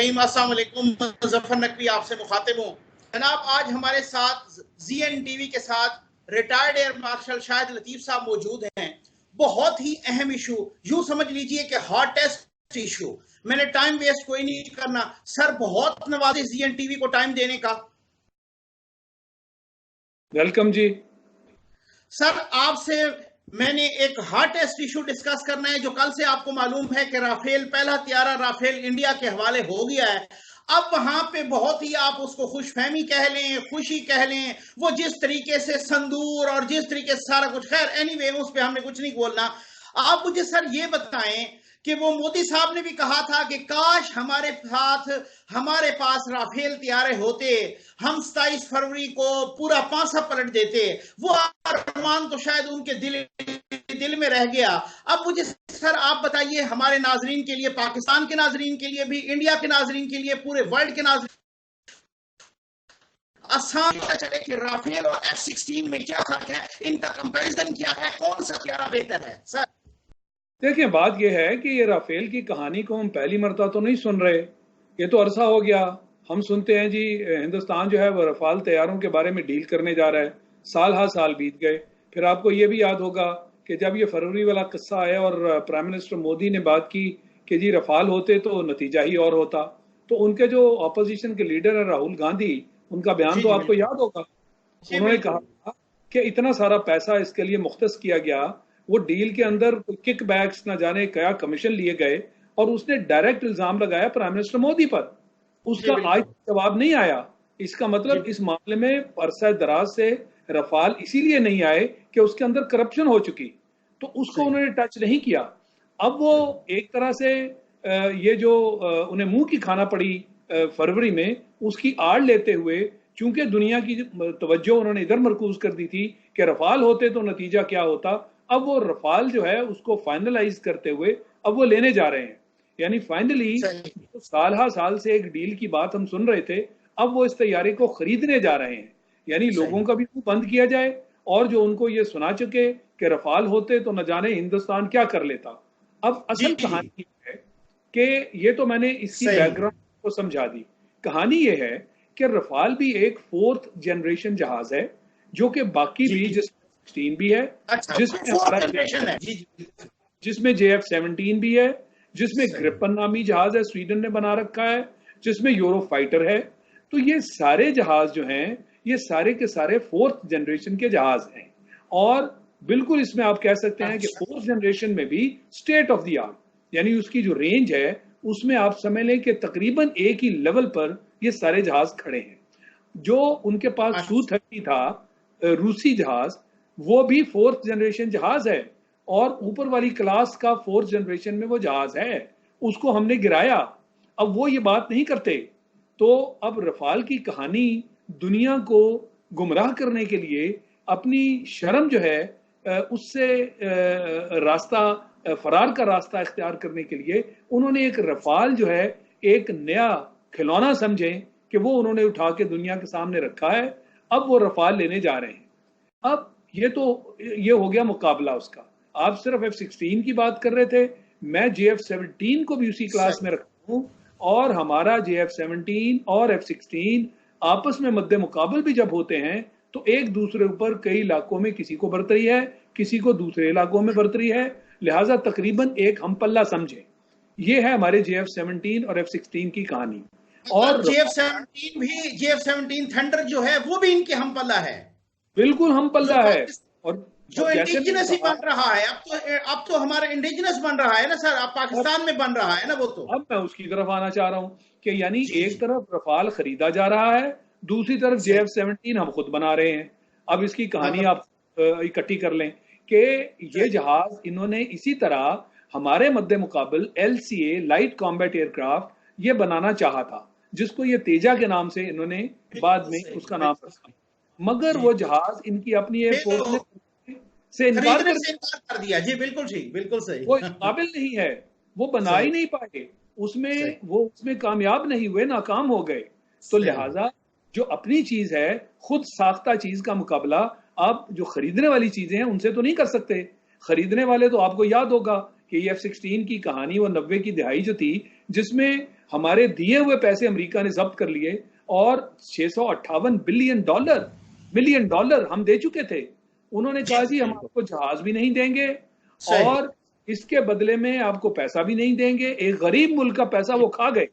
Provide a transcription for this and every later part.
रहीम। अस्सलाम वालेकुम। मुज़फ़्फ़र नकवी आपसे मुखातिब हूँ। जनाब, आज हमारे साथ ज़ीएन टीवी के साथ रिटायर्ड एयर मार्शल शाहिद लतीफ़ साहब मौजूद हैं। बहुत ही अहम इशू, यूं समझ लीजिए कि हॉटेस्ट इशू। मैंने टाइम वेस्ट कोई नहीं करना। सर, बहुत नवाज़े ज़ीएन टीवी को टाइम देने का। वेलकम जी। सर, आपसे मैंने एक हॉटेस्ट इशू डिस्कस करना है। जो कल से आपको मालूम है कि राफेल, पहला त्यारा राफेल इंडिया के हवाले हो गया है। अब वहां पे बहुत ही, आप उसको खुशफहमी कह लें, खुशी कह लें, वो जिस तरीके से संदूर और जिस तरीके से सारा कुछ, खैर एनीवे, उस पर हमने कुछ नहीं बोलना। आप मुझे सर ये बताएं कि वो मोदी साहब ने भी कहा था कि काश हमारे पास राफेल त्यारे होते, हम 27 फरवरी को पूरा पांसा पलट देते। वो अरमान तो शायद उनके दिल में रह गया। अब मुझे सर आप बताइए, हमारे नाजरीन के लिए, पाकिस्तान के नाजरीन के लिए भी, इंडिया के नाजरीन के लिए, पूरे वर्ल्ड के नाजरीन, आसान पता चले कि राफेल और F-16 में क्या फर्क है, इनका कंपैरिजन क्या है, कौन सा प्यारा बेहतर है। सर देखिए, बात यह है कि ये राफेल की कहानी को हम पहली मर्तबा तो नहीं सुन रहे। ये तो अरसा हो गया हम सुनते हैं जी। हिंदुस्तान जो है वो रफाल तैयारों के बारे में डील करने जा रहा है। साल हा साल बीत गए। फिर आपको ये भी याद होगा कि जब ये फरवरी वाला किस्सा आया और प्राइम मिनिस्टर मोदी ने बात की कि जी रफाल होते तो नतीजा ही और होता, तो उनके जो अपोजिशन के लीडर है राहुल गांधी, उनका बयान तो आपको याद होगा। उन्होंने कहा कि इतना सारा पैसा इसके लिए मुख्तस किया गया, वो डील के अंदर किक बैक्स ना जाने क्या कमीशन लिए गए, और उसने डायरेक्ट इल्जाम लगाया प्राइम मिनिस्टर मोदी पर। उसका आज जवाब नहीं आया। इसका मतलब इस मामले में अरसा दराज से रफाल इसीलिए नहीं आए कि उसके अंदर करप्शन हो चुकी, तो उसको उन्होंने टच नहीं किया। अब वो एक तरह से ये जो उन्हें मुंह की खाना पड़ी फरवरी में, उसकी आड़ लेते हुए, चूंकि दुनिया की तवज्जो उन्होंने इधर मरकूज कर दी थी कि रफाल होते तो नतीजा क्या होता, अब वो रफाल जो है उसको फाइनलाइज करते हुए अब वो लेने जा रहे हैं। यानी फाइनली साल हा साल से एक डील की बात हम सुन रहे थे, अब वो इस तैयारी को खरीदने जा रहे हैं। यानी लोगों का भी मुंह बंद किया जाए, और जो उनको ये सुना चुके कि रफाल होते तो न जाने हिंदुस्तान क्या कर लेता। अब असल कहानी है कि ये तो मैंने इसकी बैकग्राउंड को समझा दी। कहानी ये है कि रफाल भी एक 4th जनरेशन जहाज है, जो कि बाकी भी, जिसमें 16 भी है, जिसमें JF-17 भी है, जिसमें ग्रिपन नामी जहाज है, स्वीडन ने बना रखा है, जिसमें यूरो फाइटर है। तो ये सारे जहाज जो हैं, ये सारे के सारे 4th जनरेशन के जहाज हैं। और बिल्कुल इसमें आप कह सकते हैं कि 4th जनरेशन में भी स्टेट ऑफ द आर्ट, यानी उसकी जो रेंज है उसमें आप समझ लें कि तकरीबन एक ही लेवल पर ये सारे जहाज खड़े हैं। जो उनके पास Su-30 था, रूसी जहाज, वो भी 4th जनरेशन जहाज है, और ऊपर वाली क्लास का 4th जनरेशन में वो जहाज है, उसको हमने गिराया। अब वो ये बात नहीं करते। तो अब रफाल की कहानी दुनिया को गुमराह करने के लिए, अपनी शर्म जो है उससे फरार का रास्ता इख्तियार करने के लिए, उन्होंने एक रफाल जो है एक नया खिलौना समझें कि वो उन्होंने उठा के दुनिया के सामने रखा है। अब वो रफाल लेने जा रहे हैं। अब ये हो गया मुकाबला उसका। आप सिर्फ F-16 की बात कर रहे थे, मैं JF-17 को भी उसी क्लास में रखता हूं, और हमारा JF-17 और F-16 आपस में मद्दे मुकाबल भी जब होते हैं तो एक दूसरे ऊपर कई इलाकों में किसी को बरतरी है, किसी को दूसरे इलाकों में बरतरी है, लिहाजा तकरीबन एक हम पल्ला समझे। ये है हमारे JF-17 और F-16 की कहानी। और JF-17 थंडर जो है वो भी इनके हम पल्ला है, बिल्कुल हम पल्ला है। और जो इंडिजिनस ही बन रहा है, अब तो हमारा इंडिजिनस बन रहा है ना सर, अब पाकिस्तान में बन रहा है ना वो। तो अब मैं उसकी तरफ आना चाह रहा हूं कि यानी एक तरफ रफाल खरीदा जा रहा है, दूसरी तरफ JF-17 हम खुद बना रहे हैं। अब इसकी कहानी आप इकट्ठी कर लें कि ये जहाज इन्होंने इसी तरह हमारे मद्दे मुकाबल LCA लाइट कॉम्बैट एयरक्राफ्ट ये बनाना चाहा था, जिसको ये तेजा के नाम से इन्होंने बाद में उसका नाम रखा, मगर वो जहाज इनकी अपनी एयरफोर्स ने से इनकार कर दिया। जी बिल्कुल सही, बिल्कुल सही। वो काबिल नहीं है, वो बना ही नहीं पाए, उसमें कामयाब नहीं हुए, नाकाम हो गए। तो लिहाजा जो अपनी चीज है, खुद साख्ता चीज का मुकाबला आप जो खरीदने वाली चीजें हैं उनसे तो नहीं कर सकते। खरीदने वाले तो आपको याद होगा कि ये F-16 की कहानी वो 90 की दिहाई जो थी, जिसमें हमारे दिए हुए पैसे अमेरिका ने जब्त कर लिए और 658 मिलियन डॉलर हम दे चुके थे। उन्होंने जी कहा जी हम बिल्कुल आपको जहाज भी नहीं देंगे सही। और इसके बदले में आपको पैसा भी नहीं देंगे। एक गरीब मुल्क का पैसा वो खा गए,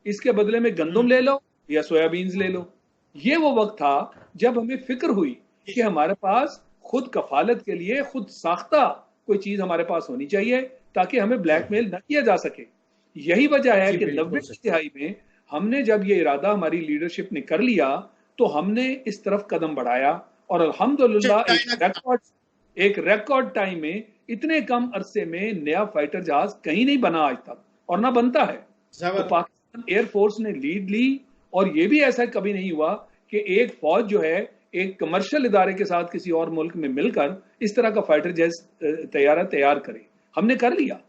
इसके बदले में गंदम ले लो या सोयाबीन्स ले लो। ये वो वक्त था जब हमें फिक्र हुई कि हमारे पास खुद कफालत के लिए खुद साख्ता कोई चीज हमारे पास होनी चाहिए ताकि हमें जी ब्लैकमेल न किया जा सके। यही वजह है जी कि बिल्कुल 90 की सही। दिहाई में हमने जब ये इरादा हमारी लीडरशिप ने कर लिया तो हमने इस तरफ कदम बढ़ाया और अल्हम्दुलिल्लाह चाइना का एक रिकॉर्ड टाइम में इतने कम अरसे में नया फाइटर जहाज कहीं नहीं बना आज तक और ना बनता है। तो जबर पाकिस्तान एयरफोर्स ने लीड ली और ये भी ऐसा कभी नहीं हुआ कि एक फौज जो है एक कमर्शियल इदारे के साथ किसी और मुल्क में मिलकर इस तरह का फाइटर जेट तैयार करे। हमने कर लिया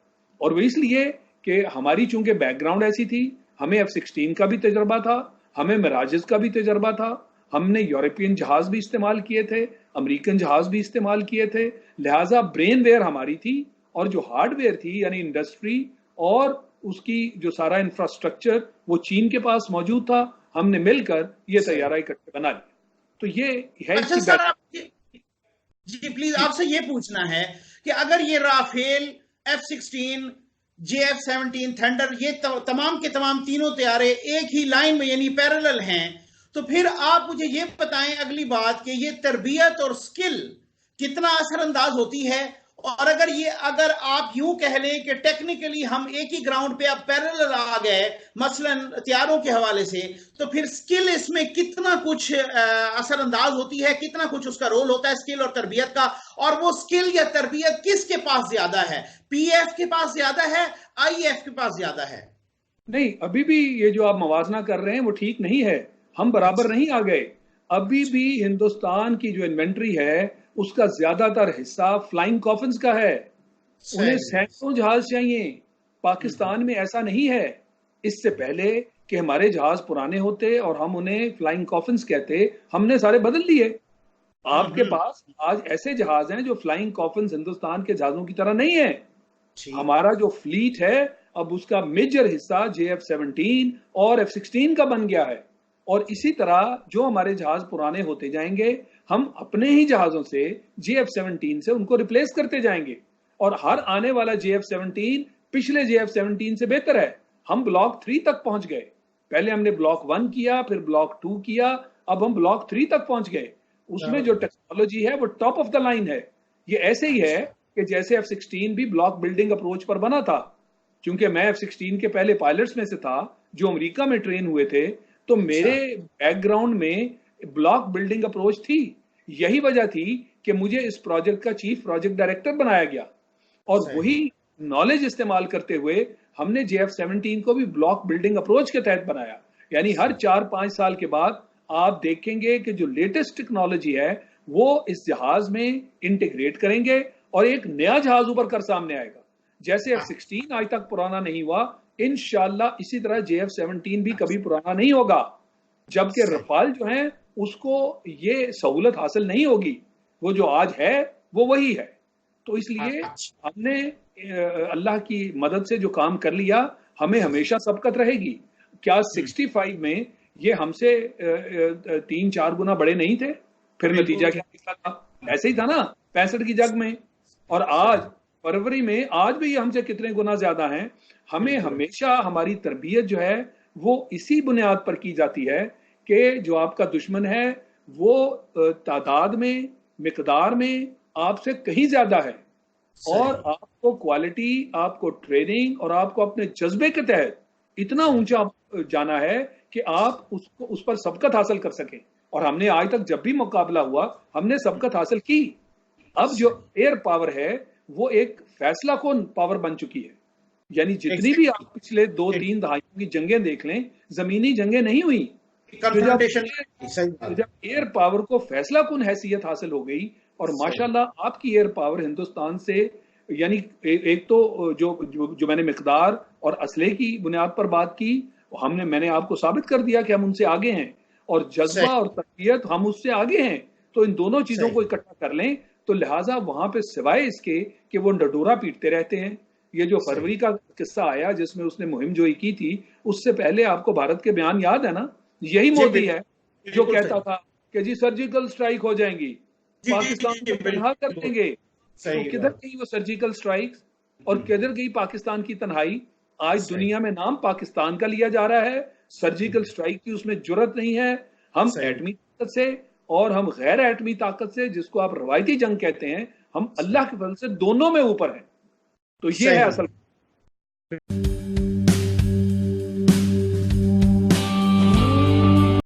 और वो इसलिए कि हमारी चूंकि बैकग्राउंड ऐसी थी, हमें F-16 का भी तजर्बा था, हमें मिराजेस का भी तजर्बा था, हमने यूरोपियन जहाज भी इस्तेमाल किए थे, अमेरिकन जहाज भी इस्तेमाल किए थे। लिहाजा ब्रेन वेयर हमारी थी और जो हार्डवेयर थी यानी इंडस्ट्री और उसकी जो सारा इंफ्रास्ट्रक्चर वो चीन के पास मौजूद था। हमने मिलकर ये सही। तैयारा इकट्ठे बना लिया। तो ये है अच्छा इसकी सर, बैक। आप जी प्लीज जी आपसे ये पूछना है कि अगर ये राफेल, F-16, JF-17 थंडर, ये तमाम के तमाम तीनों तैयारे एक ही लाइन में यानी पैरेलल हैं, तो फिर आप मुझे ये बताएं अगली बात कि ये तरबियत और स्किल कितना असरअंदाज होती है। और अगर आप यूं कह लें कि टेक्निकली हम एक ही ग्राउंड पे अब पैरेलल आ गए मसलन तैयारों के हवाले से, तो फिर स्किल इसमें कितना कुछ असरअंदाज होती है, कितना कुछ उसका रोल होता है स्किल और तरबियत का। और वो स्किल या तरबियत किसके पास ज्यादा है? PF के पास ज्यादा है, IF के पास ज्यादा है? नहीं, अभी भी ये जो आप मवाजना कर रहे हैं वो ठीक नहीं है। हम बराबर अच्छा नहीं आ गए। अभी भी हिंदुस्तान की जो इन्वेंट्री है उसका ज्यादातर हिस्सा फ्लाइंग कॉफिन्स का है। उन्हें सही। सैकड़ों जहाज चाहिए। पाकिस्तान में ऐसा नहीं है। इससे पहले कि हमारे जहाज पुराने होते और हम उन्हें फ्लाइंग कॉफिन्स कहते, हमने सारे बदल लिए। आपके हम्म। पास आज ऐसे जहाज हैं जो फ्लाइंग कॉफिन्स हिंदुस्तान के जहाजों की तरह नहीं है। ठीक। हमारा जो फ्लीट है अब उसका मेजर हिस्सा JF-17 और F-16 का बन गया है। और इसी तरह जो हमारे जहाज पुराने होते जाएंगे हम अपने ही जहाजों से JF-17 से उनको रिप्लेस करते जाएंगे और हर आने वाला JF-17 पिछले JF-17 से बेहतर है। हम ब्लॉक 3 तक पहुंच गए। पहले हमने ब्लॉक 1 किया, फिर ब्लॉक 2 किया, अब हम ब्लॉक 3 तक पहुंच गए। उसमें जो टेक्नोलॉजी है वो टॉप ऑफ द लाइन है। ये ऐसे ही है कि जैसे F-16 भी ब्लॉक बिल्डिंग अप्रोच पर बना था। क्योंकि मैं F-16 के पहले पायलट्स में से था जो अमेरिका में ट्रेन हुए थे, तो मेरे अच्छा बैकग्राउंड में ब्लॉक बिल्डिंग अप्रोच थी। यही वजह थी कि मुझे इस प्रोजेक्ट का चीफ प्रोजेक्ट डायरेक्टर बनाया गया और सही। वही नॉलेज इस्तेमाल करते हुए हमने JF-17 को भी ब्लॉक बिल्डिंग अप्रोच के तहत बनाया। यानी हर 4-5 साल के बाद आप देखेंगे कि जो लेटेस्ट टेक्नोलॉजी है वो इस जहाज में इंटीग्रेट करेंगे और एक नया जहाज ऊपर कर सामने आएगा। जैसे F-16 आज तक पुराना नहीं हुआ, इंशाल्लाह इसी तरह JF-17 भी कभी पुराना नहीं होगा। जबकि सही। रफाल जो है उसको ये सहूलत हासिल नहीं होगी। वो जो आज है वो वही है। तो इसलिए अच्छा हमने अल्लाह की मदद से जो काम कर लिया, हमें हमेशा सबकत रहेगी। क्या 65 में ये हमसे 3-4 गुना बड़े नहीं थे? फिर बिल्कुल नतीजा क्या निकला था? ऐसे ही था ना 65 की जंग में। और आज सही। फरवरी में आज भी ये हमसे कितने गुना ज्यादा हैं। हमें बिल्कुल हमेशा हमारी तरबियत जो है वो इसी बुनियाद पर की जाती है कि जो आपका दुश्मन है वो तादाद में, मिकदार में आपसे कहीं ज्यादा है और सही। आपको क्वालिटी, आपको ट्रेनिंग और आपको अपने जज्बे के तहत इतना ऊंचा जाना है कि आप उसको उस पर सबकत हासिल कर सकें। और हमने आज तक जब भी मुकाबला हुआ हमने सबकत हासिल की। अब जो एयर पावर है वो एक फैसला कौन पावर बन चुकी है। यानी जितनी भी आप पिछले 2-3 दहाइयों की जंगें देख लें, जमीनी जंगें नहीं हुई। तो कन्फ्रंटेशन सही बात। जब एयर पावर को फैसला कुन हैसियत हासिल हो गई और माशाल्लाह आपकी एयर पावर हिंदुस्तान से यानी एक तो जो मैंने मिकदार और असले की बुनियाद पर बात की, मैंने आपको साबित कर दिया कि हम उनसे आगे हैं और जज्बा और तरबियत हम उससे आगे हैं। तो इन दोनों चीजों को इकट्ठा कर लें तो लिहाजा वहां पे सिवाय इसके कि वो डडोरा पीटते रहते हैं, ये जो फरवरी का किस्सा आया जिसमें उसने मुहिम जोई की थी, उससे पहले आपको भारत के बयान याद है ना? यही मोदी है जो कहता था कि जी सर्जिकल स्ट्राइक हो जाएंगी, पाकिस्तान को तनहा कर देंगे। तो किधर गई वो सर्जिकल स्ट्राइक्स और किधर गई पाकिस्तान की तन्हाई? आज दुनिया में नाम पाकिस्तान का लिया जा रहा है, सर्जिकल स्ट्राइक की उसमें जुर्रत नहीं है। हम एटमी ताकत से और हम गैर एटमी ताकत से, जिसको आप रवायती जंग कहते हैं, हम अल्लाह के फजल से दोनों में ऊपर हैं। तो ये है असल